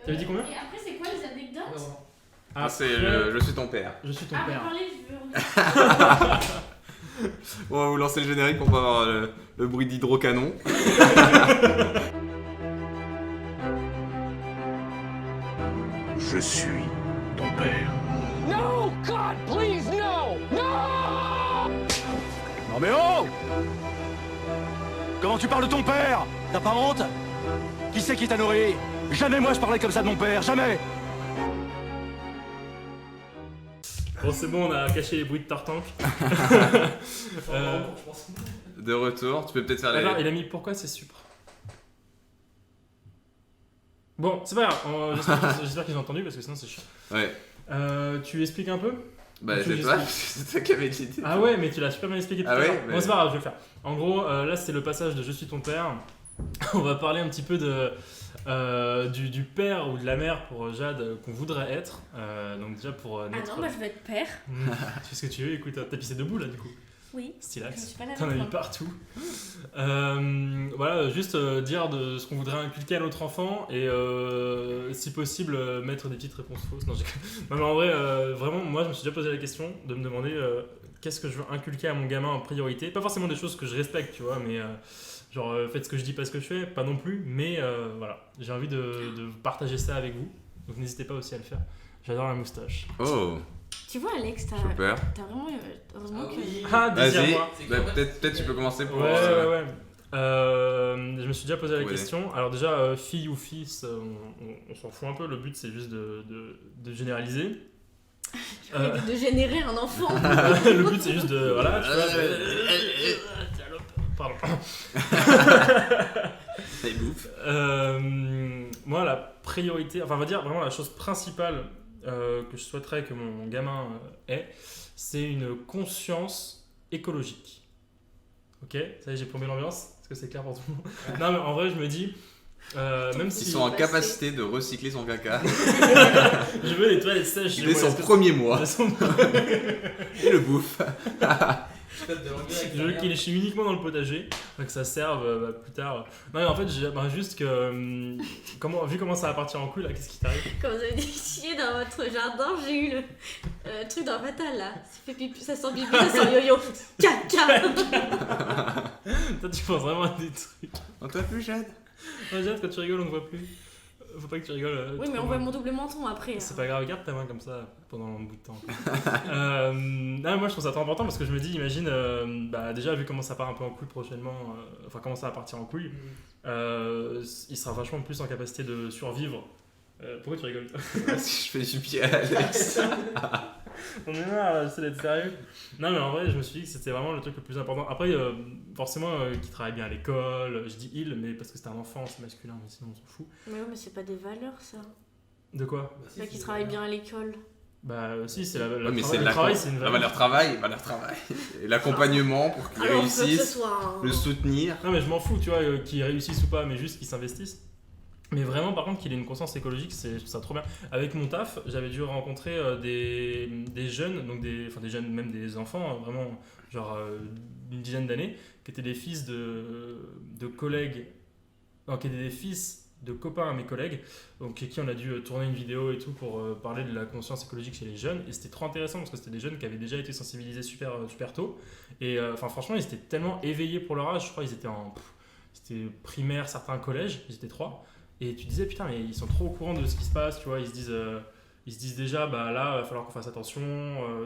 T'avais dit combien? Et après, c'est quoi les anecdotes? C'est Je suis ton père. Je suis ton Ah, père. mais parlez, je veux. On va vous lancer le générique pour pas avoir le bruit d'hydrocanon. Je suis ton père. No, God, please, no! No! Non mais oh! Comment tu parles de ton père? T'as pas honte? Qui c'est qui t'a nourri? Jamais moi je parlais comme ça de mon père, jamais! Bon, c'est bon, on a caché les bruits de Tartank. De retour, tu peux peut-être faire les... Alors, il a mis pourquoi c'est Supre. Bon, c'est pas grave, j'espère qu'ils ont entendu parce que sinon c'est chiant. Ouais. Tu expliques un peu? Bah Tu c'est toi, j'explique. c'est toi qui avais dit. Ah ouais, mais tu l'as super bien expliqué tout Ah à ouais, l'heure. mais- Bon, c'est pas grave, je vais le faire. En gros, là c'est le passage de Je suis ton père. On va parler un petit peu du père ou de la mère pour Jade qu'on voudrait être. Donc déjà pour Ah notre... non, moi je veux être père. Tu fais ce que tu veux, écoute, t'as pissé debout là du coup. Oui. Je Stylax. suis pas là T'en as avec mis moi. partout. Voilà, juste dire de ce qu'on voudrait inculquer à notre enfant et si possible mettre des petites réponses fausses. Non, non mais en vrai, vraiment, moi je me suis déjà posé la question de me demander qu'est-ce que je veux inculquer à mon gamin en priorité. Pas forcément des choses que je respecte, tu vois, mais genre faites ce que je dis, pas ce que je fais, pas non plus, mais voilà, j'ai envie de partager ça avec vous. Donc n'hésitez pas aussi à le faire. J'adore la moustache. Oh, Tu vois, Alex, t'as super. vraiment. Heureusement que. Ah, Vas-y, désire-moi. bah, peut-être tu peux commencer pour... Ouais. Je me suis déjà posé la Ouais. question. Alors déjà, fille ou fils, on s'en fout un peu. Le but, c'est juste de généraliser. De générer un enfant. Le but, c'est juste de... Voilà, tu vois... Pardon. Et bouffe. Moi, la priorité... Enfin, on va dire vraiment la chose principale que je souhaiterais que mon gamin ait, c'est une conscience écologique. Ok, ça y est, j'ai plombé l'ambiance. Est-ce que c'est clair pour tout le monde? Non, mais en vrai, je me dis... même Ils si sont en capacité de recycler son caca je veux les toilettes sèches chez dès moi, son est-ce que premier mois. Dès son- Et le bouffe. Je veux qu'il est chez uniquement dans le potager, que ça serve plus tard. Non mais en fait, j'aimerais juste que... vu comment ça va partir en couille là, qu'est-ce qui t'arrive? Quand vous avez dit chier dans votre jardin, j'ai eu le truc dans Fatal là. Ça fait pipi, ça sent pipi, ça sent yo-yo. Caca. Toi tu penses vraiment à des trucs. On t'a plus Jade? Non, Jade, quand tu rigoles, on ne voit plus. Faut pas que tu rigoles. Oui, mais trop on voit mal. mon double menton après. C'est pas grave, garde ta main comme ça pendant un bout de temps. Non, moi je trouve ça trop important parce que je me dis, imagine, déjà vu comment ça part un peu en couille prochainement, enfin comment ça va partir en couille, il sera vachement plus en capacité de survivre. Pourquoi tu rigoles? Si je fais du pied à Alex. On est marre, j'essaie d'être sérieux. Non, mais en vrai, je me suis dit que c'était vraiment le truc le plus important. Après, forcément, qu'il travaille bien à l'école, je dis il, mais parce que c'était un enfant, c'est masculin, mais sinon on s'en fout. Mais oui, mais c'est pas des valeurs ça. De quoi? Là qui travaille bien à l'école. Bah, si, c'est la Ouais, mais travail, c'est le travail, c'est une la valeur. valeur travail. Et l'accompagnement pour qu'ils Alors, faut que ce réussissent, soit. le soutenir. Non, mais je m'en fous, tu vois, qu'ils réussissent ou pas, mais juste qu'ils s'investissent. Mais vraiment, par contre, qu'il ait une conscience écologique, je trouve ça trop bien. Avec mon taf, j'avais dû rencontrer des jeunes, donc des jeunes, même des enfants, vraiment, genre une dizaine d'années, qui étaient des fils de collègues, non, qui étaient des fils de copains à mes collègues, donc avec qui on a dû tourner une vidéo et tout pour parler de la conscience écologique chez les jeunes. Et c'était trop intéressant parce que c'était des jeunes qui avaient déjà été sensibilisés super tôt. Et franchement, ils étaient tellement éveillés pour leur âge. Je crois qu'ils étaient c'était primaire, certains collèges, ils étaient 3. Et tu disais, putain, mais ils sont trop au courant de ce qui se passe, tu vois, ils se disent déjà, bah là, il va falloir qu'on fasse attention,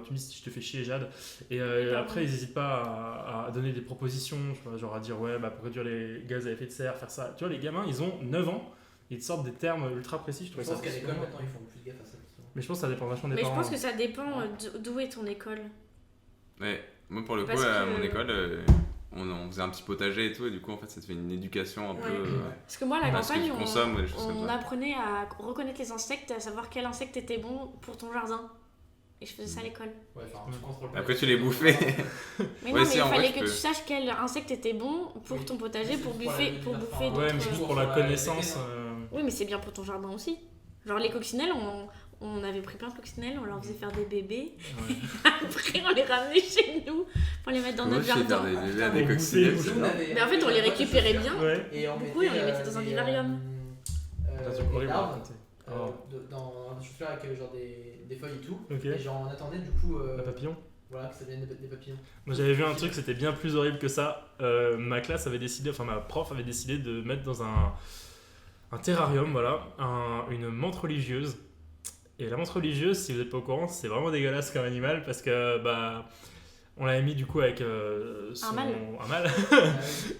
tu me dis si je te fais chier, Jade. Et après, ils n'hésitent pas à donner des propositions, tu vois, genre à dire, ouais, bah pour réduire les gaz à effet de serre, faire ça. Tu vois, les gamins, ils ont 9 ans, ils te sortent des termes ultra précis, je trouve Je ça. pense qu'à l'école maintenant ils font plus gaffe à ça. Justement. Mais je pense que ça dépend vachement des Mais je parents. pense que ça dépend d'où est ton école. Ouais, moi pour le coup, Parce à que- mon école, on faisait un petit potager et tout, et du coup, en fait, ça te fait une éducation un peu Ouais. Parce que moi, à la à ce que campagne, tu consommes ou des choses on comme ça. apprenait à reconnaître les insectes, à savoir quel insecte était bon pour ton jardin. Et je faisais ça à l'école. Ouais, enfin, tu contrôles pas. Après, tu les bouffais. Mais Ouais, non, si, mais en il vrai, fallait tu que peux. tu saches quel insecte était bon pour Oui. ton potager, Mais pour c'est pour bouffer, la pour vie de la bouffer femme. Ouais, mais d'autres. juste pour la connaissance. Oui, mais c'est bien pour ton jardin aussi. Genre les coccinelles, on avait pris plein de coccinelles, on leur faisait faire des bébés. Ouais. Après, on les ramenait chez nous pour les mettre dans Moi, notre je sais faire jardin. des bébés à des Pour coccinelles. bouffer, c'est Nous, bien. Mais en fait, on les récupérait bien. Ouais. Et on Du coup, on les mettait dans un les, vivarium. Putain, c'est les horrible à larves raconter. dans un chauffeur avec genre des feuilles et tout. Ok. Et genre on attendait du coup Un papillon. voilà que ça devienne des papillons. Moi j'avais vu un truc, c'était bien plus horrible que ça. Ma classe avait décidé, enfin ma prof avait décidé de mettre dans un terrarium, voilà, une menthe religieuse. Et la menthe religieuse, si vous n'êtes pas au courant, c'est vraiment dégueulasse comme animal parce que on l'avait mis du coup avec un mâle.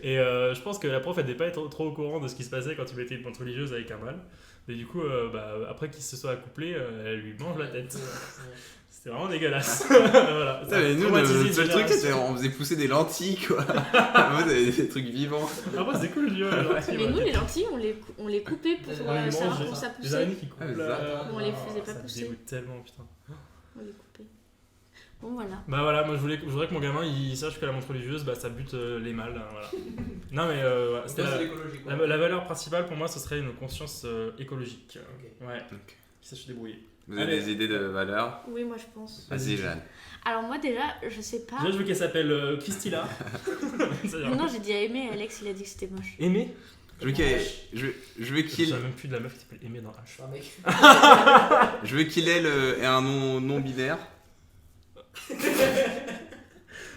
Et je pense que la prof elle devait pas être trop au courant de ce qui se passait quand tu mettais une menthe religieuse avec un mâle. Mais du coup, après qu'il se soit accouplé, elle lui mange la tête. C'était vraiment dégueulasse. Voilà. Putain, mais nous, le seul truc, c'était on faisait pousser des lentilles, quoi. Moi, t'avais des trucs vivants. Après, c'est cool, les lentilles. Mais nous, les lentilles, on les coupait pour On les ça mangeait. poussait. Les araignées qui coupent Ah, mais là. On les faisait pas ça pousser. me dégoûte tellement, putain. On les coupait. Bon, voilà. Bah voilà, moi je voudrais que mon gamin il sache que la menthe religieuse, ça bute les mâles. Voilà. Non mais voilà, c'était C'est l'écologie quoi. la valeur principale pour moi, ce serait une conscience écologique. Ok. Ouais. Ok. Qui sache se débrouiller. Vous avez des idées de valeur? Oui, moi je pense. Vas-y, Jeanne. Alors, moi déjà, je sais pas. Déjà, je veux qu'elle s'appelle Christila. Non, j'ai dit à Aimé, Alex il a dit que c'était moche. Aimé. Je veux Je qu'il savais même plus de la meuf qui s'appelle Aimé dans H. Un mec. je veux qu'il ait un nom non binaire.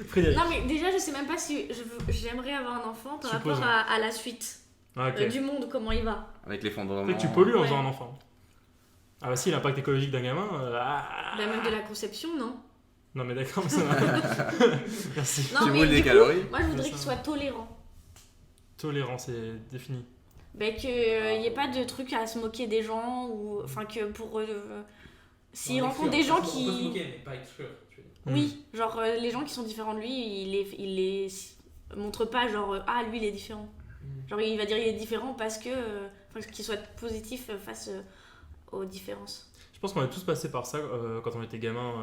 Frédéric. Non, mais déjà, je sais même pas si j'aimerais avoir un enfant par Supposons. rapport à la suite Ah, ok. du monde, comment il va. Avec l'effondrement. Peut-être que tu pollues en Ouais. faisant un enfant. Ah bah si, l'impact écologique d'un gamin. Bah, même de la conception, non. Non mais d'accord, mais ça va. Merci. Non, Tu mais brûles des du coup, calories. moi je voudrais C'est qu'il ça. soit tolérant. Tolérant, c'est défini. Bah, qu'il n'y ait pas de truc à se moquer des gens, ou enfin que pour. S'il rencontre des gens On peut se qui. moquer, mais pas exclure. tu veux dire. Oui, genre les gens qui sont différents de lui, il les montre pas, genre ah lui il est différent. Genre il va dire il est différent parce que. Enfin, qu'il soit positif face aux différences. Je pense qu'on est tous passé par ça quand on était gamin.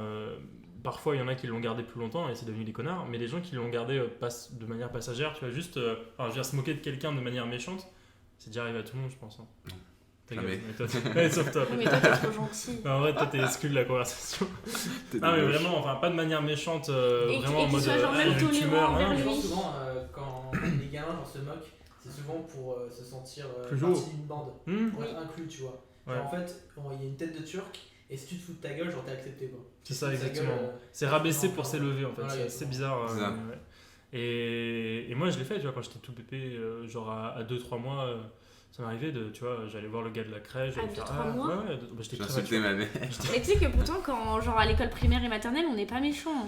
Parfois, il y en a qui l'ont gardé plus longtemps et c'est devenu des connards, mais les gens qui l'ont gardé de manière passagère, tu vois, juste je veux dire, se moquer de quelqu'un de manière méchante, c'est déjà arrivé à tout le monde, je pense. Hein. Ta gueule. Jamais. Mais toi, ouais, sauf toi. Oui, mais toi t'es trop gentil. Non, en vrai, toi, t'es exclu de la conversation. Non, mais vraiment, enfin, pas de manière méchante, Et vraiment en qu'il mode. soit genre même vu que tu tolérant meurs, envers hein. Je lui. pense souvent quand les gamins genre, se moquent, c'est souvent pour se sentir Plus partie haut. d'une bande, pour être inclus, tu vois. Ouais. Genre, en fait, il y a une tête de turc et si tu te fous de ta gueule, genre t'es accepté quoi. C'est ça, Ta exactement. gueule, C'est rabaisser non, pour non. s'élever, en fait. Voilà, C'est assez exactement. bizarre. C'est ça. Ouais. Et moi, je l'ai fait, tu vois, quand j'étais tout pépé, genre à 2-3 mois. Ça m'arrivait de, tu vois, j'allais voir le gars de la crèche. À j'allais faire, 2-3 mois ouais, j'étais J'ai très insulté ma mère. Mais tu sais que pourtant, quand genre à l'école primaire et maternelle, on n'est pas méchant.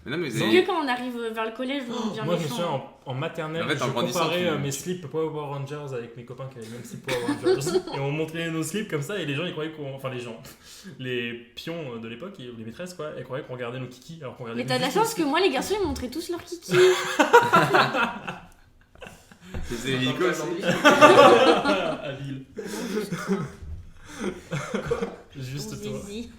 Mais non, mais C'est c'est- que quand on arrive vers le collège, on devient Moi, je me souviens méchant. en maternelle, En fait, en je grandissant, comparais tu- mes slips Power Rangers avec mes copains qui avaient le même slip Power Rangers. Et on montrait nos slips comme ça, et les gens, ils croyaient qu'on. Enfin, les gens. Les pions de l'époque, ou les maîtresses, quoi, elles croyaient qu'on regardait nos kikis. Alors qu'on regardait Mais t'as de la juste nos chance que moi, les garçons, ils montraient tous leurs kikis. c'est Nico aussi. à Lille. Juste toi. Zizi.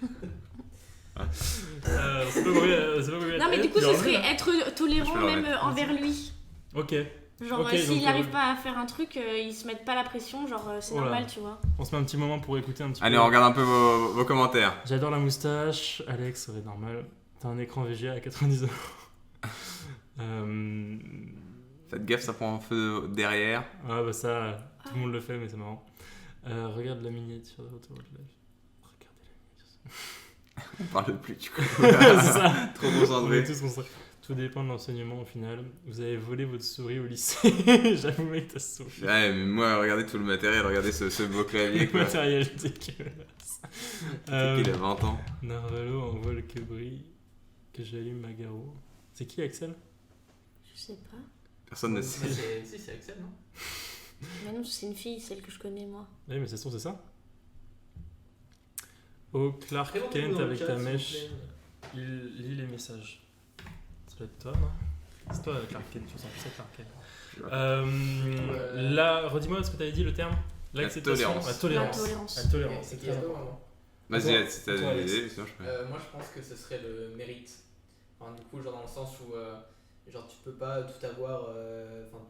C'est pas mauvais. Non, mais du coup, ce serait être Je tolérant peux le même remettre. envers lui. Ok, Genre, Ok, s'il donc, n'arrive pas à faire un truc, ils se mettent pas la pression, genre, c'est Oh là. normal, tu vois. on se met un petit moment pour écouter un petit Allez, peu. on regarde un peu vos commentaires. J'adore la moustache. Alex, c'est normal. T'as un écran VGA à 90 €. Faites gaffe, ça prend un feu derrière. Ah bah ça, tout le monde le fait, mais c'est marrant. Regarde la miniature de votre live. Regardez la miniature. On parle plus du coup. C'est ça. Trop On est concentré. tous concentrés. Tout dépend de l'enseignement au final. Vous avez volé votre souris au lycée. J'avoue mec, ta souris. Ouais, mais moi, regardez tout le matériel, regardez ce beau clavier Le quoi. matériel dégueulasse. Il a 20 ans. Narvalo envoie le que brille, que j'allume ma garrot. C'est qui Axel? Je sais pas. Personne ne sait. Si, c'est Axel, non? Mais non, c'est une fille, celle que je connais, moi. Oui, mais c'est ça. Oh, Clark Présentez-vous Kent dans le avec chat, ta s'il vous mèche. plaît. Il lit les messages. Ça doit être toi, non? C'est toi, Clark Kent, tu sens que c'est Clark Kent. Là, redis-moi ce que tu avais dit, le terme. L'acceptation. tolérance. La tolérance. La tolérance. La tolérance, C'est c'est qui très à toi, important. maman? Vas-y, si Toi, t'as Alex. des idées, sinon je peux. Moi je pense que ce serait le mérite. Enfin, du coup, genre dans le sens où genre tu peux pas tout avoir,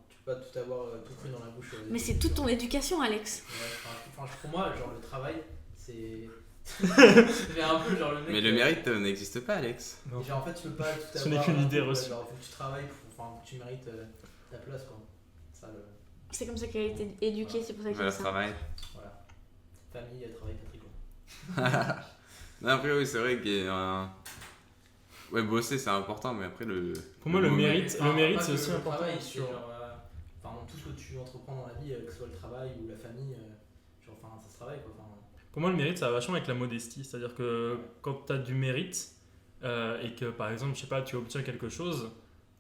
tu peux pas tout avoir tout cru dans la bouche. Mais c'est toute ton éducation, Alex. Ouais, enfin, pour moi, genre le travail, c'est. c'est un peu genre le mec. Mais le mérite n'existe pas, Alex. Non. Genre en fait, tu peux pas tout avoir. Ce n'est qu'une idée d'un coup, reçue. Genre, faut que tu travailles, faut que tu mérites ta place quoi. Ça, C'est comme ça qu'elle a été éduquée, c'est pour ça que Voilà, c'est le ça. travail. voilà. famille, travail, patrimoine. Non, après, oui, c'est vrai qu'il y a un. Ouais, bosser c'est important, mais après Pour moi, le mérite, Enfin, pas c'est que aussi le important. travail, c'est genre, enfin, dans tout ce que tu entreprends dans la vie, que ce soit le travail ou la famille, genre, enfin, ça se travaille quoi. Enfin, Pour moi, le mérite, ça va vachement avec la modestie. C'est-à-dire que quand tu as du mérite et que, par exemple, je sais pas, tu obtiens quelque chose,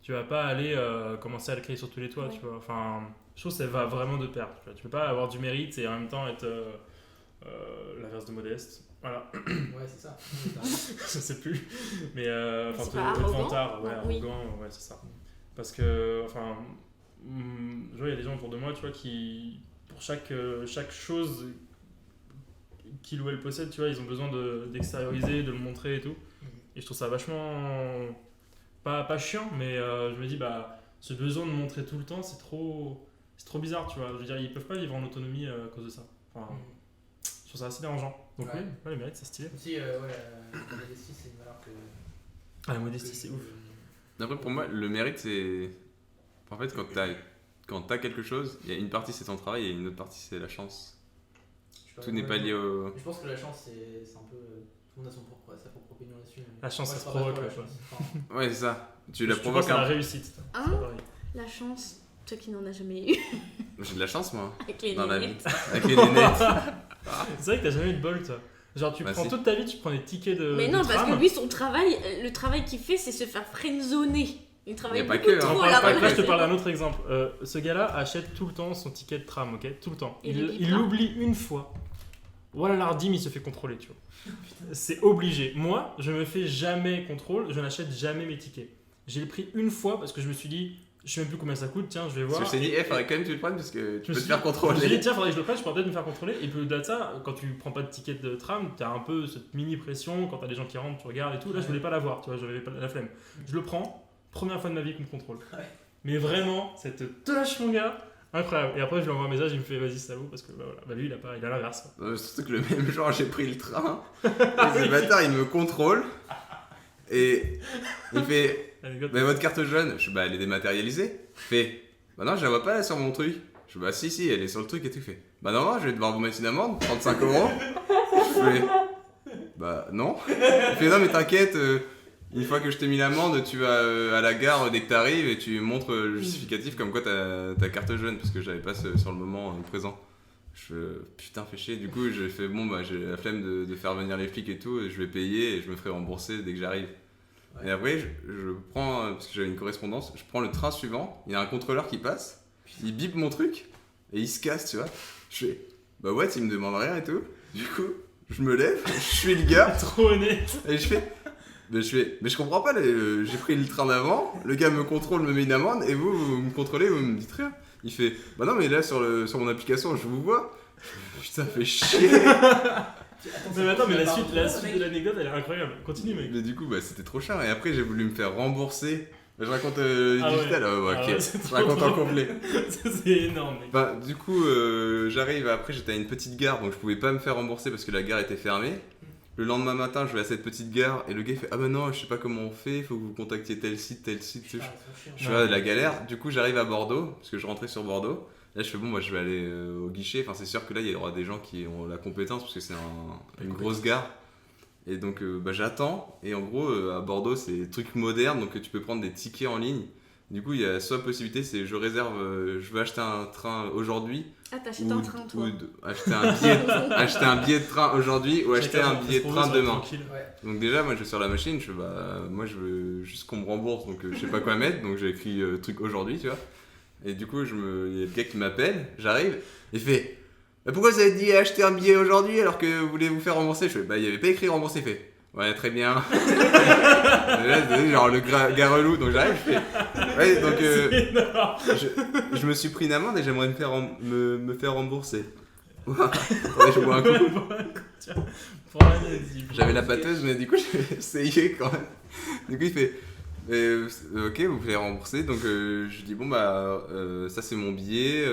tu vas pas aller commencer à le crier sur tous les toits, tu vois. Enfin, je trouve que ça va vraiment de pair. Tu vois. Tu peux pas avoir du mérite et en même temps être l'inverse de modeste. Voilà, ouais, c'est ça. je sais plus. Mais enfin, C'est pas être arrogant vantard, ouais, Oui. arrogant, ouais, c'est ça. Parce que, enfin, je vois, il y a des gens autour de moi, tu vois, qui, pour chaque chose qu'ils ou elles possèdent, tu vois, ils ont besoin d'extérioriser, de le montrer et tout. Et je trouve ça vachement, pas chiant, mais je me dis, bah, ce besoin de montrer tout le temps, c'est trop bizarre, tu vois. Je veux dire, ils peuvent pas vivre en autonomie à cause de ça. Enfin, je trouve ça assez dérangeant. Donc Ouais. oui, ouais, le mérite, c'est stylé. Aussi, ouais, la modestie, c'est une valeur que. Ah, la modestie, c'est ouf. Après, pour moi, le mérite, c'est. En fait, quand t'as quelque chose, il y a une partie c'est ton travail et une autre partie c'est la chance. Tout n'est pas lié au. Je pense que la chance, c'est un peu. Tout le monde a sa propre opinion là-dessus. La chance, Moi, ça je se travaille provoque, pour la quoi. chance. Enfin, Ouais, c'est ça. Tu la Je pense provoques à la un. réussite. C'est Hein pareil. La chance, toi qui n'en as jamais eu J'ai de la chance, moi, avec les dans la vie. lunettes. Avec les lunettes. C'est vrai que t'as jamais eu de bol, toi. Genre, tu Bah, prends si. toute ta vie, tu prends des tickets de. Mais de non, parce tram. que lui, son travail, le travail qu'il fait, c'est se faire friendzoner. Il travaille Y a pas beaucoup que, hein. trop On à la parle pas- là, je te relation. parle d'un autre exemple. Ce gars-là achète tout le temps son ticket de tram, ok? Tout le temps. Il Il l'oublie pas. l'oublie une fois. Voilà, l'ardim, il se fait contrôler, tu vois. C'est obligé. Moi, je me fais jamais contrôle, je n'achète jamais mes tickets. J'ai le pris une fois parce que je me suis dit, je sais même plus combien ça coûte, tiens, je vais voir. Parce que je t'ai dit, faudrait quand même que tu le prennes parce que tu Je me peux te suis faire dit- Je me suis dit, contrôler. tiens, faudrait que je le prenne, je pourrais peut-être me faire contrôler. Et puis au-delà de ça, quand tu prends pas de ticket de tram, t'as un peu cette mini pression. Quand t'as des gens qui rentrent, tu regardes et tout. Là, je voulais pas l'avoir, tu vois, j'avais pas la flemme. Je le prends, première fois de ma vie qu'on me contrôle. Ouais. Mais vraiment, cette tâche, mon gars, incroyable. Et après, je lui envoie un message, il me fait, vas-y, salaud, parce que bah, voilà. Bah, lui, il a l'inverse. Surtout que le même jour, j'ai pris le train. Et ce bâtard, il me contrôle. Et il fait, Anecdote. bah, votre carte jaune, je fais, bah, elle est dématérialisée. Il fait, bah non, je la vois pas là sur mon truc. Je fais, bah si, elle est sur le truc et tout. Il fait, bah non, je vais devoir vous mettre une amende, 35 €. Je fais, bah non. Il fait, non, mais t'inquiète, une fois que je t'ai mis l'amende, tu vas à la gare dès que t'arrives et tu montres le justificatif comme quoi t'as ta carte jaune, parce que j'avais pas sur le moment présent. Je putain, fais chier. Du coup, j'ai fait, bon, bah j'ai la flemme de faire venir les flics et tout, et je vais payer et je me ferai rembourser dès que j'arrive. Ouais. Et après, je prends, parce que j'avais une correspondance, je prends le train suivant, il y a un contrôleur qui passe, il bip mon truc, et il se casse, tu vois. Je fais, bah ouais, il me demande rien et tout. Du coup, je me lève, je suis le gars, Trop honnête. et je fais, mais je comprends pas, j'ai pris le train d'avant, le gars me contrôle, me met une amende, et vous me contrôlez, vous me dites rien. Il fait, bah non, mais là, sur mon application, je vous vois. Putain, fait chier. Mais attends, mais la suite de l'anecdote, elle est incroyable. Continue, mec. Mais du coup, bah, c'était trop cher. Et après, j'ai voulu me faire rembourser. Je raconte Ah ouais. digital. Ouais, Ah ok. ouais, c'est Je trop raconte en drôle. complet. Ça, c'est énorme, mec. Bah, du coup, j'arrive. Après, j'étais à une petite gare, donc je pouvais pas me faire rembourser parce que la gare était fermée. Le lendemain matin, je vais à cette petite gare et le gars fait, ah bah non, je sais pas comment on fait, il faut que vous contactiez tel site. Je suis Ouais. à la galère. Du coup, j'arrive à Bordeaux parce que je rentrais sur Bordeaux. Là, je fais bon, moi je vais aller au guichet. Enfin, c'est sûr que là, il y aura des gens qui ont la compétence parce que c'est une grosse gare. Et donc, bah, j'attends. Et en gros, à Bordeaux, c'est truc moderne, donc tu peux prendre des tickets en ligne. Du coup, il y a soit possibilité, c'est je réserve, je veux acheter un train aujourd'hui. Ah, t'achètes un train, toi. Acheter un billet de train aujourd'hui ou acheter un billet de train demain. Tranquille. Ouais. Donc déjà, moi je vais sur la machine, je fais bah moi je veux juste qu'on me rembourse, donc je sais pas quoi mettre, donc j'ai écrit truc aujourd'hui, tu vois. Et du coup, il y a le gars qui m'appelle, j'arrive, il fait bah, pourquoi vous avez dit acheter un billet aujourd'hui alors que vous voulez vous faire rembourser? Je fais bah il y avait pas écrit rembourser, il fait ouais très bien. Et là, c'est genre le gars relou, donc j'arrive, je fais ouais donc C'est énorme. je me suis pris une amende et j'aimerais me faire rembourser. Ouais, je bois un coup. Tiens, prends la mienne, s'il te plaît. J'avais la pâteuse, mais du coup, j'ai essayé quand même. Du coup, il fait ok, vous pouvez rembourser. Donc, je dis bon, bah, ça c'est mon billet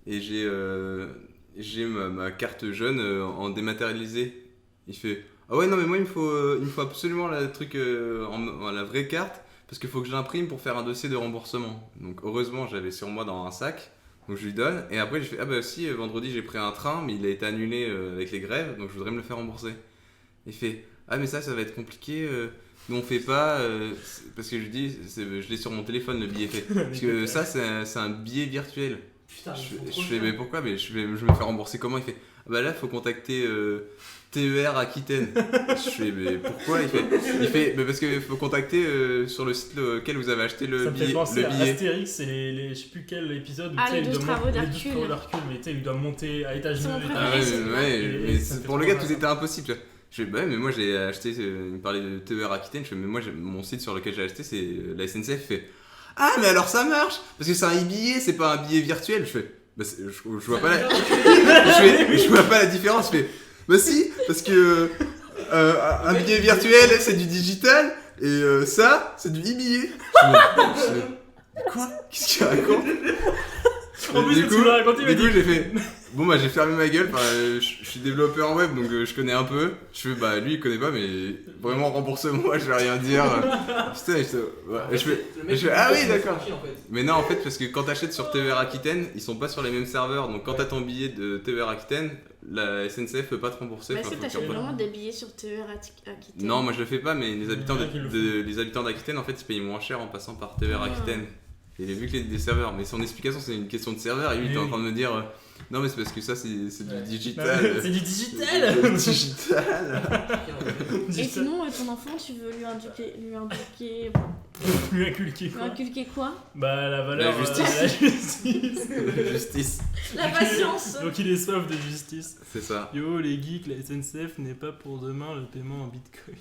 et j'ai ma carte jaune en dématérialisé. Il fait ah ouais, non, mais moi, il me faut absolument la vraie carte parce qu'il faut que je l'imprime pour faire un dossier de remboursement. Donc, heureusement, j'avais sur moi dans un sac. Donc je lui donne, et après je fais ah bah si, vendredi j'ai pris un train, mais il a été annulé avec les grèves, donc je voudrais me le faire rembourser. Il fait ah mais ça va être compliqué, nous on fait pas, parce que je lui dis, je l'ai sur mon téléphone le billet fait, parce que ça c'est un billet virtuel. Putain, Je fais mais pourquoi, mais je me fais rembourser comment? Il fait ah bah là faut contacter TER Aquitaine. Je fais mais pourquoi? Il fait mais parce qu'il faut contacter sur le site auquel vous avez acheté le Ça me fait billet. penser Le à billet. Astérix et les je sais plus quel épisode où Ah, tu sais, les il 12 doit travaux les 12 d'Hercule. travaux d'Hercule, mais tu sais, il doit monter à étage C'est 9. mon Ah préféré. mais ça me fait pour le trop gars tout mal, était impossible. Tu vois. Je fais bah ouais, mais moi j'ai acheté, il me parlait de TER Aquitaine, je fais mais moi mon site sur lequel j'ai acheté c'est la SNCF. Il fait ah mais alors ça marche parce que c'est un e-billet, c'est pas un billet virtuel. Je fais bah je vois pas la je vois pas la différence. Je fais bah si parce que un billet virtuel c'est du digital et ça c'est du e-billet. Je fais, quoi? Qu'est-ce qu'il raconte? En plus, Du quand coup, tu l'as raconté, il m'a dit j'ai fait bon bah j'ai fermé ma gueule, je suis développeur web donc je connais un peu. Je fais bah lui il connaît pas mais vraiment rembourse-moi, je vais rien dire. Putain, je fais ah oui d'accord. En fait. Mais non en fait parce que quand t'achètes sur TER Aquitaine, ils sont pas sur les mêmes serveurs, donc quand t'as ton billet de TER Aquitaine, la SNCF peut pas te rembourser. Bah, Enfin, est-ce que faut que tu t'achètes reprennes. vraiment des billets sur TER Aquitaine? Non moi je le fais pas, mais les habitants y en a qui le font. les habitants d'Aquitaine en fait ils payent moins cher en passant par TER Aquitaine. Et vu que des serveurs, mais son explication c'est une question de serveur et lui il était en train de me dire non mais c'est parce que ça c'est du digital. C'est du digital. C'est du digital. Et sinon, ton enfant, tu veux lui inculquer quoi? Bah la valeur. La justice. La justice. Justice, La patience. Donc il est soif de justice. c'est ça. Yo les geeks, la SNCF n'est pas pour demain le paiement en bitcoin.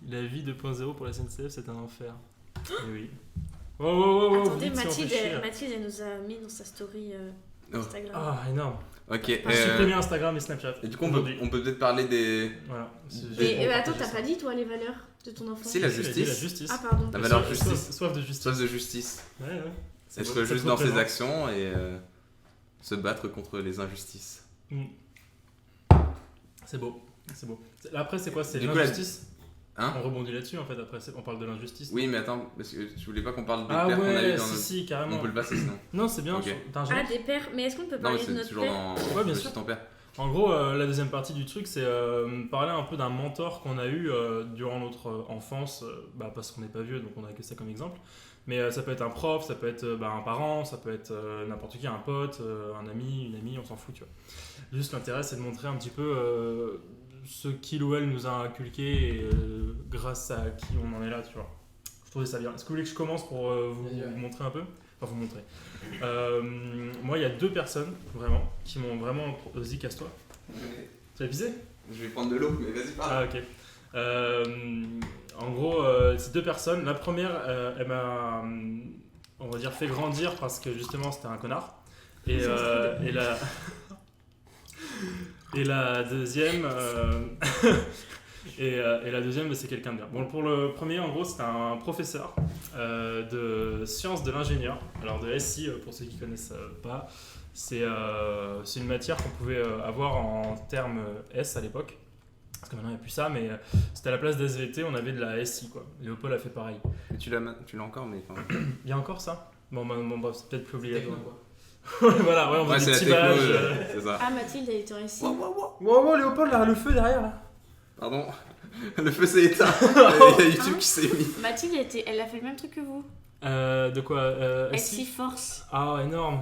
La vie 2.0 pour la SNCF c'est un enfer. Et oui. Oh, Attendez, vite, si on fait chier. Mathilde, elle nous a mis dans sa story Oh. Instagram. Ah énorme. Ok. J'ai supprimé Instagram et Snapchat. Et du coup aujourd'hui. on peut peut-être parler des. Voilà. Et attends, t'as pas dit toi les valeurs de ton enfant? Si, la Si, il a dit justice. La justice. Ah pardon. La valeur justice. Soif de justice. Soif de justice. Ouais. C'est Être beau, juste ça dans te ses représente. actions et se battre contre les injustices. C'est beau. Après c'est quoi? C'est Du coup, l'injustice. Hein? On rebondit là-dessus en fait. Après on parle de l'injustice. Oui, mais attends, parce que je voulais pas qu'on parle des Ah pères qu'on a eu ouais, dans si notre. si carrément. On peut le passer sinon. Non c'est bien. Ok. T'as un Ah, jeu. des pères. Mais est-ce qu'on peut Non, mais parler de c'est notre toujours père? dans. Ouais, bien Je sûr. suis ton père. En gros, la deuxième partie du truc, c'est parler un peu d'un mentor qu'on a eu durant notre enfance, parce qu'on n'est pas vieux, donc on a que ça comme exemple. Mais ça peut être un prof, ça peut être un parent, ça peut être n'importe qui, un pote, un ami, une amie, on s'en fout, tu vois. Juste l'intérêt, c'est de montrer un petit peu ce qu'il ou elle nous a inculqué et grâce à qui on en est là, tu vois. Je trouvais ça bien. Est-ce que vous voulez que je commence pour vous montrer un peu? Enfin, vous montrer. Moi, il y a 2 personnes, vraiment, qui m'ont vraiment... Vas-y, casse-toi. Tu as pisé? Je vais prendre de l'eau, mais vas-y, parle. Ah, ok. En gros, ces 2 personnes, la première, elle m'a, on va dire, fait grandir parce que justement, c'était un connard. Et la deuxième... Et la deuxième, c'est quelqu'un de bien. Bon, pour le premier, en gros, c'est un professeur de sciences de l'ingénieur. Alors de SI, pour ceux qui connaissent pas, c'est une matière qu'on pouvait avoir en termes S à l'époque. Parce que maintenant, il n'y a plus ça, mais c'était à la place d'SVT, on avait de la SI, quoi. Léopold a fait pareil. Mais tu l'as encore, mais. Enfin... Il y a encore ça? Bon, bref, c'est peut-être plus Techno, obligatoire. quoi. Voilà, ouais, on Ouais, faisait c'est des la petits techno, badges. c'est ça. Ah, Mathilde, elle était en ici. Wow, Léopold, là, le feu derrière, là. Pardon, le feu s'est éteint. Il y a YouTube qui s'est mis. Mathilde, elle a fait le même truc que vous. De quoi SI Force. Ah, énorme.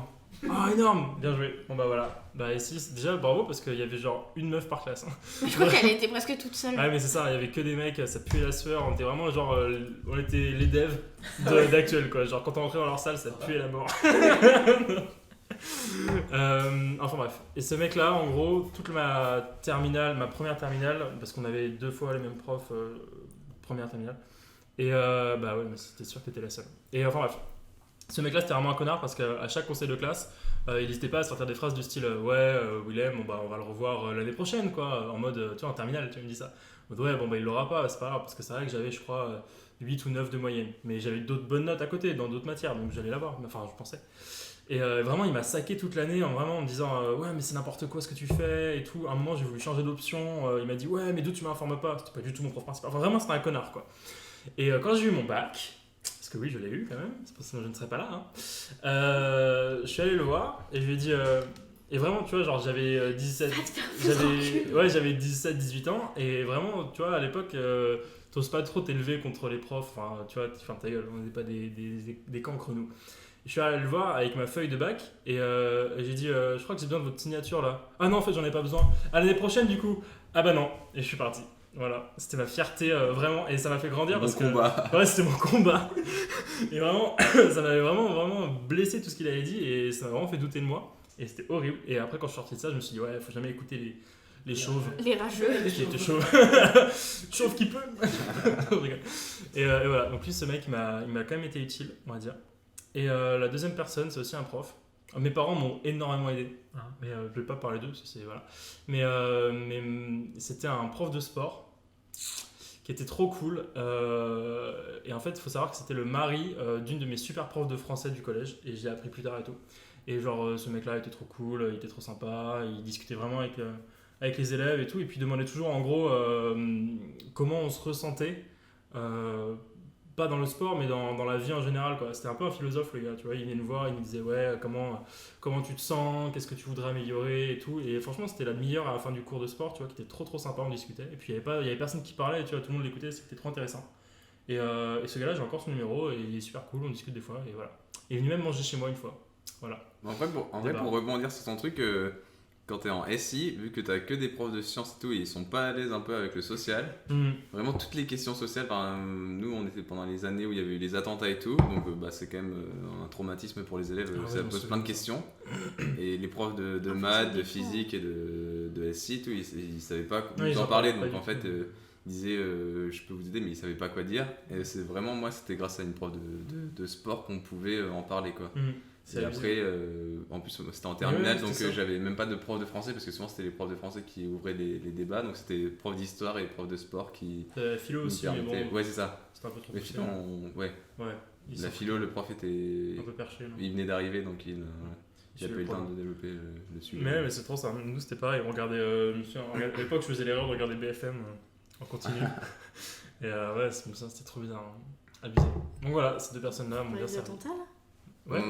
Ah, énorme. Bien joué. Bon, bah voilà. Bah, ici, déjà, bravo, parce qu'il y avait genre une meuf par classe. Je crois qu'elle était presque toute seule. Ouais, mais c'est ça, il y avait que des mecs, ça puait la sueur. On était vraiment genre. On était les devs d'actuel, quoi. Genre, quand on rentrait dans leur salle, ça puait la mort. Enfin bref, et ce mec là en gros toute ma première terminale, parce qu'on avait 2 fois les mêmes profs première terminale, et bah ouais mais c'était sûr que t'étais la seule, et enfin bref, ce mec là c'était vraiment un connard parce qu'à chaque conseil de classe il n'hésitait pas à sortir des phrases du style Willem on va le revoir l'année prochaine quoi, en mode tu vois en terminale tu me dis ça, ouais bon bah il l'aura pas, c'est pas grave parce que c'est vrai que j'avais je crois 8 ou 9 de moyenne, mais j'avais d'autres bonnes notes à côté dans d'autres matières donc j'allais l'avoir, enfin je pensais. Et vraiment il m'a saqué toute l'année en me disant ouais mais c'est n'importe quoi ce que tu fais et tout. À un moment j'ai voulu changer d'option, il m'a dit ouais mais d'où tu m'informes pas, c'était pas du tout mon prof principal, enfin vraiment c'était un connard quoi. Et quand j'ai eu mon bac, parce que oui, je l'ai eu quand même, c'est pour ça que je ne serais pas là. Hein. Je suis allé le voir et je lui ai dit. Et vraiment, tu vois, genre j'avais 17. J'avais 17-18 ans et vraiment, tu vois, à l'époque, t'oses pas trop t'élever contre les profs. Enfin, tu vois, ferme ta gueule, on n'est pas des cancres nous. Je suis allé le voir avec ma feuille de bac et j'ai dit je crois que j'ai besoin de votre signature là. Ah non, en fait, j'en ai pas besoin. À l'année prochaine, du coup. Ah bah non. Et je suis parti. Voilà, c'était ma fierté vraiment et ça m'a fait grandir parce combat. que ouais, c'était mon combat. Et vraiment, ça m'avait vraiment blessé tout ce qu'il avait dit et ça m'a vraiment fait douter de moi. Et c'était horrible. Et après, quand je suis sorti de ça, je me suis dit, ouais, faut jamais écouter les chauves. Les rageux. Qui étaient chauves. Chauve qui peut. Je rigole. Et voilà, donc lui, ce mec, il m'a quand même été utile, on va dire. Et la deuxième personne, c'est aussi un prof. Mes parents m'ont énormément aidé. Hein, mais je vais pas parler d'eux, parce que c'est. Voilà. Mais c'était un prof de sport qui était trop cool. Et en fait, il faut savoir que c'était le mari d'une de mes super profs de français du collège. Et je l'ai appris plus tard et tout. Et genre, ce mec-là était trop cool, il était trop sympa, il discutait vraiment avec les élèves et tout. Et puis, il demandait toujours, en gros, comment on se ressentait. Pas dans le sport, mais dans la vie en général, quoi. C'était un peu un philosophe, le gars, tu vois. Il venait nous voir, il nous disait, ouais, comment tu te sens, qu'est-ce que tu voudrais améliorer et tout. Et franchement, c'était la meilleure à la fin du cours de sport, tu vois, qui était trop sympa, on discutait. Et puis, il y avait personne qui parlait, tu vois, tout le monde l'écoutait, c'était trop intéressant. Et ce gars-là, j'ai encore son numéro, et il est super cool, on discute des fois, et voilà. Et il est venu même manger chez moi une fois. Voilà. En vrai, pour rebondir sur ton truc, quand t'es en SI, vu que t'as que des profs de sciences et tout, et ils sont pas à l'aise un peu avec le social, vraiment toutes les questions sociales, nous on était pendant les années où il y avait eu les attentats et tout, donc c'est quand même un traumatisme pour les élèves, ça pose plein de questions. Et les profs de maths, de physique et de SI, tout, ils savaient pas comment en parler, donc en fait ils disaient je peux vous aider, mais ils savaient pas quoi dire. Et c'est vraiment, moi c'était grâce à une prof de sport qu'on pouvait en parler, quoi. Et après, en plus c'était en terminale, donc j'avais même pas de prof de français parce que souvent c'était les profs de français qui ouvraient les débats, donc c'était prof d'histoire et prof de sport qui. Philo aussi, mais bon. Ouais, c'est ça. C'était un peu trop mais philo, ouais. La philo, le prof était. Un peu perché. Non, il venait d'arriver, donc il a pas eu le temps de développer le sujet. Mais c'est trop ça. Nous c'était pareil, on regardait. À l'époque, je faisais l'erreur de regarder BFM en continu. Et ouais, c'était trop bizarre. Abusé. Donc voilà, ces deux personnes-là m'ont bien servi. Attentats là. Ouais.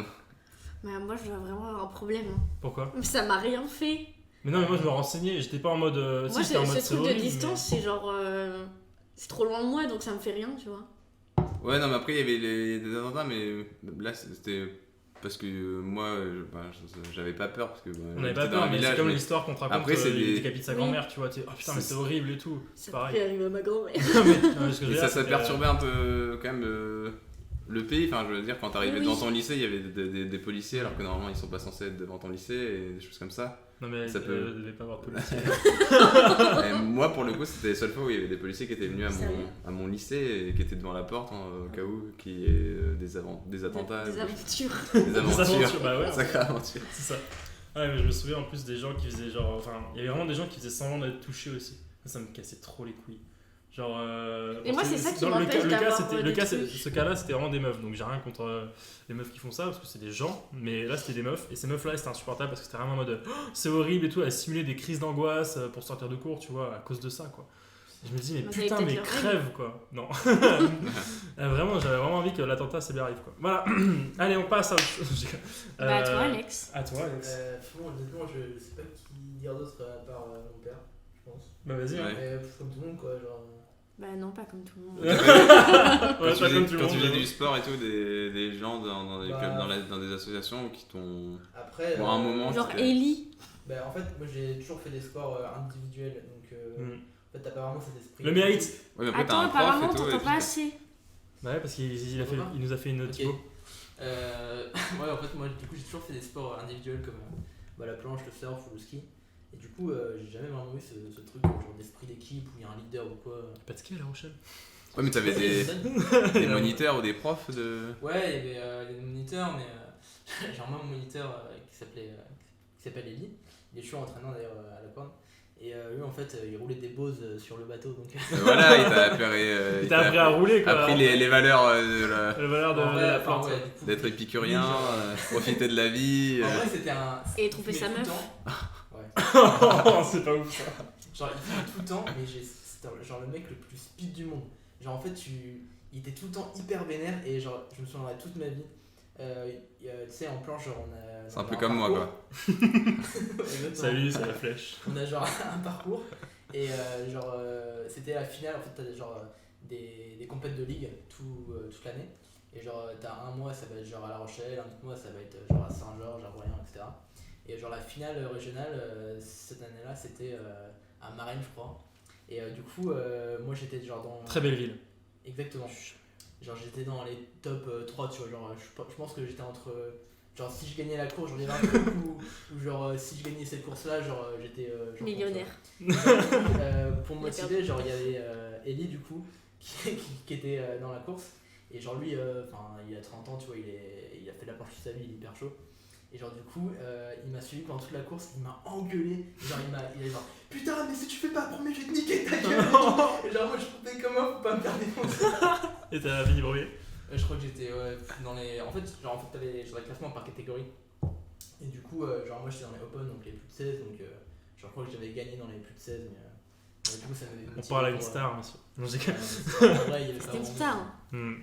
Mais moi je dois vraiment avoir un problème. Pourquoi ? Mais ça m'a rien fait. Mais non, mais moi je me renseignais, j'étais pas en mode. Moi, si, en mode ce truc de distance, c'est genre. C'est trop loin de moi donc ça me fait rien, tu vois. Ouais, non, mais après il y avait des attentats, mais là c'était. Parce que moi, j'avais pas peur. Parce que, on avait pas peur, mais c'est comme l'histoire qu'on te raconte. Après, c'est il décapite sa grand-mère, tu vois. Oh putain, mais c'est horrible et tout. C'est pareil. Ça peut arriver à ma grand-mère. mais ça perturbait un peu quand même. Le pays, enfin je veux dire, quand t'arrivais devant ton lycée, il y avait des policiers alors que normalement ils sont pas censés être devant ton lycée et des choses comme ça. Non mais ça devait pas avoir de policiers. Moi pour le coup c'était la seule fois où il y avait des policiers qui étaient venus à mon lycée et qui étaient devant la porte au cas où qu'il y ait des attentats. Des aventures. Des aventures, bah ouais. Sacrée aventure. C'est ça. Ouais, mais je me souviens en plus des gens qui faisaient genre. Enfin, il y avait vraiment des gens qui faisaient semblant d'être touchés aussi. Ça me cassait trop les couilles. Genre. Et moi, c'est ça qui m'empêche d'avoir ce cas-là, c'était vraiment des meufs. Donc, j'ai rien contre les meufs qui font ça parce que c'est des gens. Mais là, c'était des meufs. Et ces meufs-là, c'était insupportable parce que c'était vraiment en mode c'est horrible et tout. À simuler des crises d'angoisse pour sortir de cours, tu vois, à cause de ça, quoi. Et je me dis, mais putain, mais crève, quoi. Non. Vraiment, j'avais vraiment envie que l'attentat, ça lui arrive, quoi. Voilà. Allez, on passe à autre chose. Bah, à toi, Alex. À toi, Alex. Honnêtement, je sais pas qui dire d'autre à part mon père, je pense. Bah, vas-y. Ouais. Comme tout le monde, quoi. Genre. Bah non, pas comme tout le monde. Quand tu faisais du sport et tout, des gens dans des clubs, dans des associations qui t'ont... Après... Pour un moment... Genre Ellie. Bah en fait, moi j'ai toujours fait des sports individuels, donc en fait t'as pas vraiment cet esprit... Le mérite. Ouais, mais après, attends, apparemment t'entends pas assez. Bah ouais, parce qu'il nous a fait une note. Okay. Ouais, en fait moi du coup j'ai toujours fait des sports individuels comme la planche, le surf ou le ski. Et du coup, j'ai jamais vraiment eu ce truc genre d'esprit d'équipe où il y a un leader ou quoi. Pas de ski à La Rochelle. Ouais, mais t'avais des moniteurs ou des profs de... Ouais, il y avait des moniteurs, mais j'ai un moniteur qui s'appelle Ellie. Il est toujours entraînant d'ailleurs à la corne. Et lui, en fait, il roulait des Bose sur le bateau. Donc... Voilà, il t'a appris à rouler, quoi. Appris les valeurs de les valeurs de la plante. Ouais, d'être épicurien, profiter de la vie. En vrai, c'était un... Et tromper sa meuf. C'est pas ouf ça. Genre il filme tout le temps, mais c'était genre le mec le plus speed du monde. Genre en fait il était tout le temps hyper vénère et genre je me souviendrai toute ma vie. Tu sais, en planche, genre on a. C'est un peu comme moi, quoi. Salut, c'est la flèche. On a genre un parcours et c'était la finale. En fait, t'as genre des compètes de ligue toute l'année. Et genre, t'as un mois, ça va être genre à La Rochelle, un autre mois, ça va être genre à Saint-Georges, à Royan, etc. Et genre, la finale régionale, cette année-là, c'était à Marennes, je crois. Et du coup, moi j'étais genre dans. Très belle ville. Exactement. Genre, j'étais dans les top 3, tu vois. Genre, je pense que j'étais entre. Genre, si je gagnais la course, j'en ai un truc ou genre, si je gagnais cette course-là, genre, j'étais. Millionnaire. Pour me motiver, genre, il y avait Ellie, du coup, qui était dans la course. Et genre lui, il a 30 ans, tu vois, il a fait de la planche toute sa vie, il est hyper chaud. Et genre du coup, il m'a suivi pendant toute la course, il m'a engueulé. Genre il a genre putain, mais si tu fais pas premier, je vais te niquer ta gueule. Et genre moi je trouvais comment, faut pas me faire défoncer. Et t'as fini premier? Je crois que j'étais dans les. En fait t'avais genre les classements par catégorie. Et du coup, genre moi j'étais dans les open, donc les plus de 16. Donc genre je crois que j'avais gagné dans les plus de 16. Mais du coup, ça m'avait motivé. On parle à une star, monsieur. Non, j'ai C'était une star. Hein.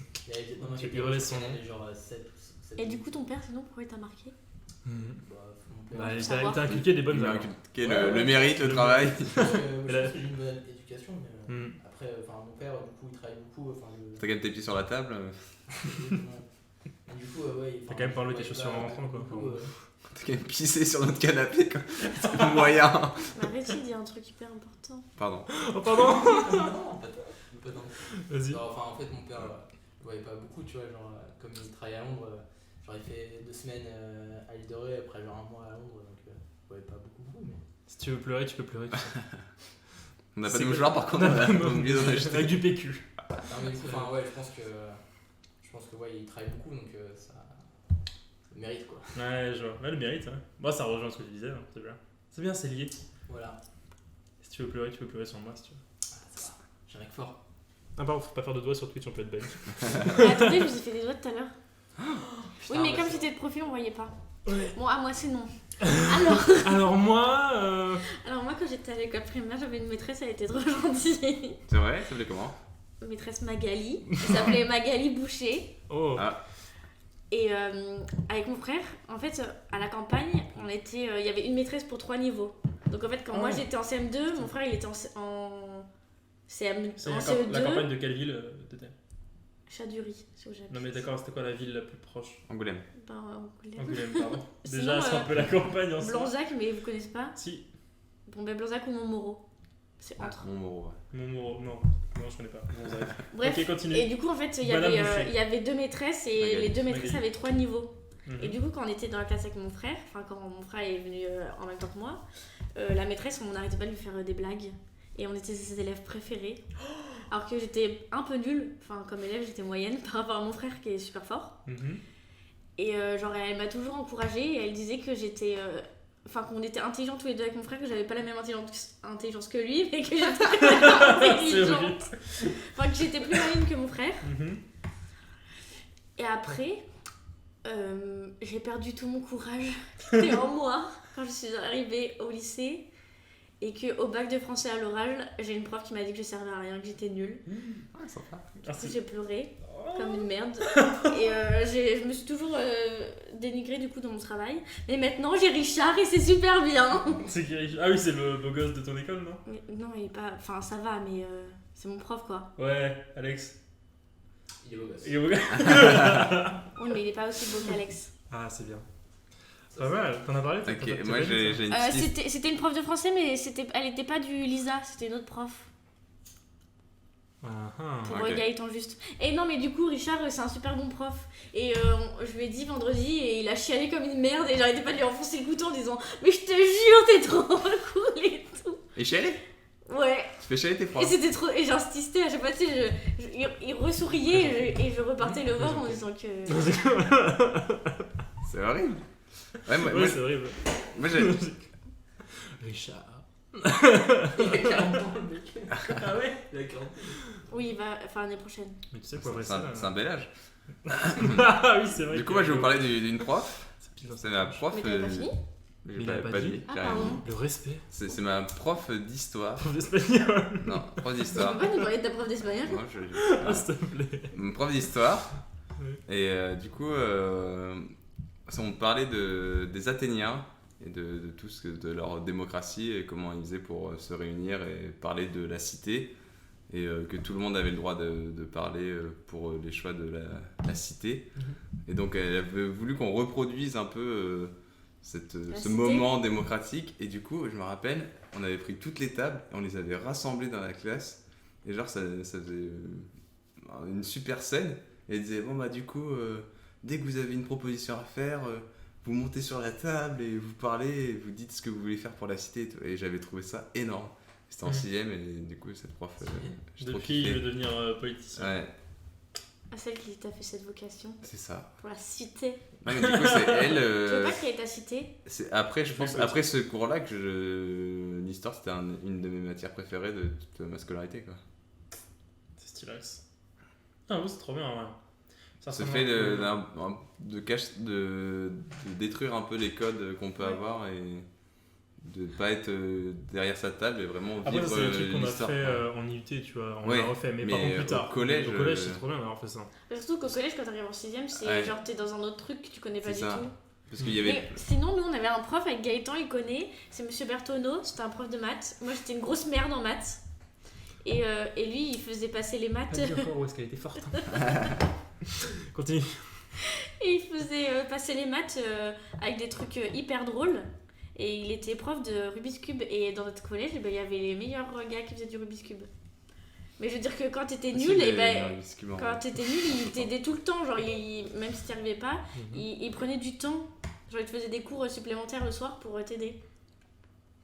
Il relève son nom. Genre 7. Et du coup, ton père, sinon, pourquoi il t'a marqué? Bah, il t'a inculqué des bonnes Il a valeurs. inculqué le mérite, le travail. Je pense que j'ai eu une bonne éducation, mais après, mon père, du coup, il travaille beaucoup. T'as quand même tes pieds sur la table. Du coup, ouais. T'as quand même parlé tes chaussures en rentrant, quoi. T'as quand même pissé sur notre canapé, quoi. C'est le moyen. Mais arrête, il dit un truc hyper important. Pardon. Oh, pardon. Non, pas tant. Vas-y. Enfin, en fait, mon père, il voyait pas beaucoup, tu vois, genre, comme il travaille à Londres, genre, il fait 2 semaines à l'île de Ré, après, genre, 1 mois à Londres, donc, il voyait pas beaucoup, mais. Si tu veux pleurer, tu peux pleurer. On n'a pas de mouchoir, par contre, on a oublié d'en acheter. Avec du PQ. Non, mais du coup, ouais, je pense que ouais, il travaille beaucoup, donc ça mérite, quoi. Ouais, je vois. Ouais, le mérite, hein. Moi, ça rejoint ce que tu disais, hein. C'est bien. C'est bien, c'est lié. Voilà. Si tu veux pleurer sur moi, si tu veux. Ah, ça va, j'ai rien que fort. Ah, pardon, faut pas faire de doigts sur Twitch, on peut être ban. Mais attendez, je vous ai fait des doigts tout à l'heure. Oui, mais bah, comme c'est j'étais de profil, on voyait pas. Ouais. Bon, à moi, c'est non. Alors moi, Alors moi, quand j'étais à l'école primaire, j'avais une maîtresse, elle était trop gentille. C'est vrai, ça s'appelait comment? Maîtresse Magali. Elle s'appelait Magali Boucher. Oh. Ah. Et avec mon frère, en fait, à la campagne, il y avait une maîtresse pour 3 niveaux. Donc en fait, quand moi j'étais en CM2, mon frère il était en CE2. La campagne de quelle ville t'étais? Chadurie, c'est où j'habite. Non mais d'accord, c'était quoi la ville la plus proche? Angoulême. Angoulême. Angoulême, pardon. Sinon, Déjà, c'est un peu la campagne en soi. Blanzac, mais vous connaissez pas? Si. Bon, ben Blanzac ou Montmoreau. C'est entre. Montmoreau. Non, je connais pas. Bref, ok, continue. et du coup, en fait, il y avait 2 maîtresses et Magali. les 2 maîtresses Magali. avaient 3 niveaux. Mhm. Et du coup, quand on était dans la classe avec mon frère, enfin quand mon frère est venu en même temps que moi, la maîtresse, on n'arrêtait pas de lui faire des blagues. Et on était ses élèves préférés. Alors que j'étais un peu nulle, enfin comme élève, j'étais moyenne par rapport à mon frère qui est super fort. Mhm. Et genre, elle m'a toujours encouragée et elle disait que j'étais. Enfin, qu'on était intelligents tous les deux avec mon frère, que j'avais pas la même intelligence que lui, mais que j'étais intelligente. Enfin, que j'étais plus moyenne que mon frère. Mhm. Et après, j'ai perdu tout mon courage qui était en moi quand je suis arrivée au lycée. Et qu'au bac de français à l'oral, j'ai une prof qui m'a dit que je servais à rien, que j'étais nulle. Ouais, sympa. Du coup, j'ai pleuré comme une merde. Et je me suis toujours dénigrée du coup dans mon travail. Mais maintenant, j'ai Richard et c'est super bien. C'est qui Richard? Ah oui, c'est le beau gosse de ton école, non? Mais, non, il est pas... Enfin, ça va, mais c'est mon prof, quoi. Ouais, Alex. Il est beau gosse. Il est beau gosse. Oui, mais il est pas aussi beau qu'Alex. Ah, c'est bien. Pas mal, t'en as parlé? Ok, moi j'ai une petite. C'était une prof de français, mais elle était pas du Lisa, c'était une autre prof. Pour ok. Gaëtan juste. Et non, mais du coup, Richard, c'est un super bon prof. Et je lui ai dit vendredi, et il a chialé comme une merde, et j'arrêtais pas de lui enfoncer le couteau en disant mais je te jure, t'es trop cool et tout. Et chialer? Ouais. Tu fais chialer tes Et profs? c'était trop. Et j'insistais à chaque fois, tu sais, il ressouriait et je repartais le voir en disant que. C'est horrible. Ouais, Ouais, c'est horrible. moi j'ai. Richard. Il a 40 ans, le mec. Ah ouais? Il a 40 ans. Oui, il va. Enfin, l'année prochaine. Mais tu sais quoi, après C'est un bel âge. Ah oui, c'est vrai. Du coup, moi je vais vous parler d'une prof. C'est pile dans C'est ma prof. Mais t'avais pas fini? J'ai Mais il a pas dit. Ah, j'ai rien pardon. dit. Le respect. C'est ma prof d'histoire. Prof d'espagnol. Non, prof Tu d'histoire. peux pas nous parler de ta prof d'espagnol? Moi, Ah, s'il te plaît. Mon prof d'histoire. Ouais. Et du coup, on parlait des Athéniens et de tout de leur démocratie et comment ils faisaient pour se réunir et parler de la cité. Et que tout le monde avait le droit de parler pour les choix de la cité. Et donc, elle avait voulu qu'on reproduise un peu ce cité. moment démocratique. Et du coup, je me rappelle, on avait pris toutes les tables et on les avait rassemblées dans la classe. Et genre, ça faisait une super scène. Et elle disait, bon bah du coup, dès que vous avez une proposition à faire, vous montez sur la table et vous parlez, et vous dites ce que vous voulez faire pour la cité. Et tout. Et j'avais trouvé ça énorme. C'était en 6ème et du coup, cette prof, j'ai trop Depuis, je kiffé. veux devenir politicien. Ouais, À celle qui t'a fait cette vocation c'est ça. pour la cité. Ouais, mais du coup, c'est elle. Tu veux pas créer ta cité? C'est après, je pense, après ce cours-là que l'histoire, c'était une de mes matières préférées de toute ma scolarité, quoi. C'est stylé. Ah oui, c'est trop bien, ouais. Ça Ce ressemble fait un peu- de détruire un peu les codes qu'on peut Ouais. avoir et de pas être derrière sa table et vraiment Après, vivre ça, c'est le truc qu'on a l'histoire. fait quoi. en IUT, tu vois. On Ouais, l'a refait, mais, par mais contre plus au tard. collège, Au collège, c'est trop bien d'avoir fait ça. Surtout qu'au collège, quand t'arrives en 6ème, c'est Ouais. genre t'es dans un autre truc que tu connais pas C'est du ça. tout. Parce qu'il y avait. Mais sinon, nous on avait un prof avec Gaëtan, il connaît, c'est Monsieur Bertoneau, c'était un prof de maths. Moi j'étais une grosse merde en maths. Et lui il faisait passer les maths. Pas dit encore où est-ce qu'elle était forte. Continue. Et il faisait passer les maths avec des trucs hyper drôles. Et il était prof de Rubik's Cube. Et dans notre collège, eh ben, il y avait les meilleurs gars qui faisaient du Rubik's Cube. Mais je veux dire que quand t'étais nul, et ben, quand t'étais nul, il t'aidait tout le temps. Genre, même si t'y arrivais pas, il prenait du temps. Genre, il te faisait des cours supplémentaires le soir pour t'aider.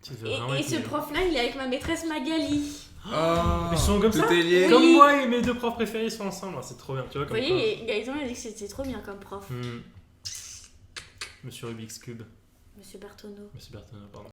Tu devais vraiment Et être ce nul. prof-là, il est avec ma maîtresse Magali. Oh, Ils sont comme tout ça est lié. Oui. Comme moi et mes deux profs préférés sont ensemble, c'est trop bien, tu vois. Vous Comme voyez, et Gaëtan il a dit que c'était trop bien comme prof. Monsieur Rubik's Cube. Monsieur Bertoneau. Monsieur Bertoneau, pardon.